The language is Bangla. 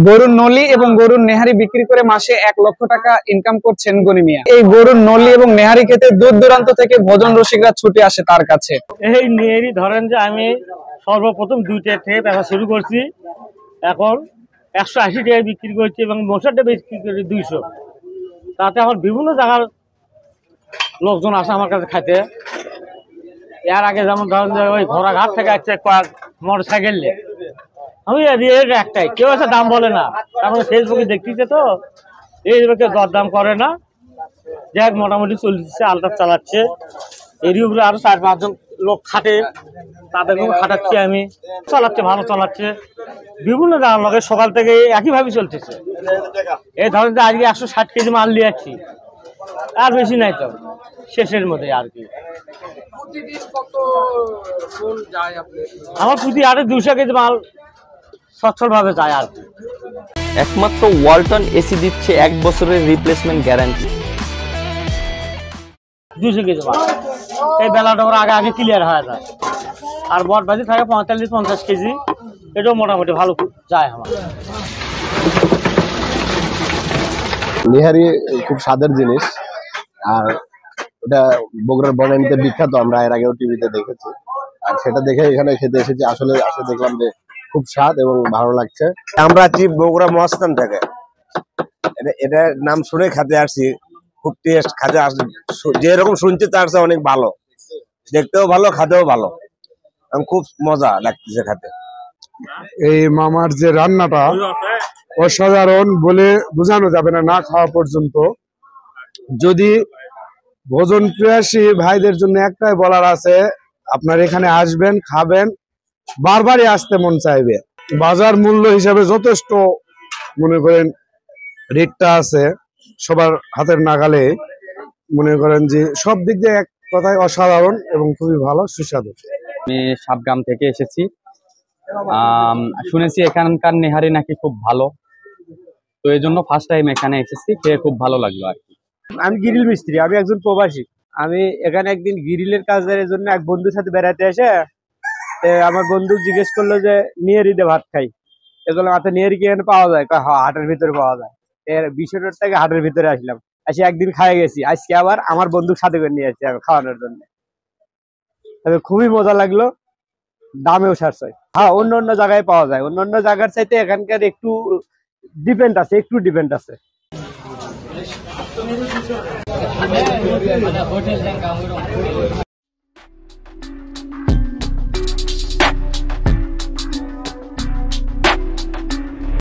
গরুর নলি এবং গরুর নেহারি বিক্রি করে মাসে 1 লক্ষ টাকা ইনকাম করছেন গনি মিয়া। এই গরুর নলি এবং নেহারি খেতে দূর দূরান্ত থেকে ভোজন রসিকরা ছুটে আসে তার কাছে। এই নেহারি ধরেন যে আমি সর্বপ্রথম 2টা থেকে ব্যবসা শুরু করছি, এখন 180 টাকায় বিক্রি করছি এবং মশারটা বিক্রি করি 200। তাতে আমার বিভিন্ন জায়গার লোকজন আসে আমার কাছে খাইতে। এর আগে যেমন ধরেন যে ওই ঘোড়াঘাট থেকে আসছে কয়েক মোটর সাইকেল নিয়ে, আমি রেট একটাই, কেউ আছে দাম বলে না, তারপরে ফেসবুকে দেখতেছে তো এইভাবে দরদাম করে না, যাই মোটামুটি চলতেছে, আলটার চালাচ্ছে। এরিওগুলো আরো 4-5 জন লোক খাটে, তাদেরকেও খাটাচ্ছি আমি, চালাচ্ছে ভালো চালাচ্ছে। বিভিন্ন জায়গার লোকে সকাল থেকে একইভাবে চলতেছে। এই ধরেন যে আজকে 160 কেজি মাল নিয়ে যাচ্ছি, আর বেশি নাই তো, শেষের মধ্যে আর কি। আমার প্রতি 200 কেজি মাল সচ্ছল ভাবে যায় আর কি। একমাত্র ওয়ালটন এসি দিচ্ছে 1 বছরের রিপ্লেসমেন্ট গ্যারান্টি। 200 কেজি মাল এই বেলাটা আগে ক্লিয়ার হয়ে যায়, আর বট বাজি থাকে 45-50 কেজি, এটাও মোটামুটি ভালো যায় আমার। নেহারি খুব স্বাদের জিনিস, আর ওটা বগুড়ার বনানীতে বিখ্যাত, আমরা এর আগেও টিভিতে দেখেছি, আর সেটা দেখে এখানে খেতে এসেছি। আসলে দেখলাম যে খুব স্বাদ এবং ভালো লাগছে। আমরা আছি বগুড়া মহাস্থান থেকে, এটা নাম শুনে খেতে আসছি, খুব টেস্ট, খেতে আসছি যেরকম শুনছি তার চেয়ে অনেক ভালো, দেখতেও ভালো, খেতেও ভালো, খুব মজা লাগতেছে খেতে। এই মামার যে রান্নাটা অসাধারণ বলে বোঝানো যাবে না, না খাওয়া পর্যন্ত। যদি ভোজন প্রিয়াসী ভাইদের জন্য একটাই বলার আছে, আপনার এখানে আসবেন, খাবেন, বারবারই আসতে মন চাইবে। বাজার মূল্য হিসাবে যথেষ্ট মনে করেন রেটটা আছে সবার হাতের নাগালে, মনে করেন যে সব দিক দিয়ে এক কথায় অসাধারণ এবং খুবই ভালো সুস্বাদু। আমি সাবগ্রাম থেকে এসেছি, শুনেছি এখানকার নেহারি নাকি খুব ভালো, তো এই জন্য ফার্স্ট টাইম এখানে এসেছি, খেয়ে খুব ভালো লাগলো আর কি। আমি গ্রিল মিস্ত্রি, আমি একজন প্রবাসী। আমি এখানে একদিন গ্রিলের কাজের জন্য এক বন্ধুর সাথে বেড়াতে এসে আমার বন্ধু জিজ্ঞেস করলো যে নেহারি দিয়ে ভাত খাই, এগুলো মাথা নেহারি কি এখানে পাওয়া যায়? হাটের ভিতরে পাওয়া যায়। এর 20 টাকা থেকে হাটের ভিতরে আসলাম, আসি একদিন খাই গেছি, আজকে আবার আমার বন্ধুর সাথে করে নিয়ে আসছি আমি খাওয়ানোর জন্য। তবে খুবই মজা লাগলো, দামেও সাশ্রয়। হ্যাঁ, অন্য জায়গায় পাওয়া যায়, অন্য জায়গার চাইতে এখানকার একটু ডিপেন্ড আছে।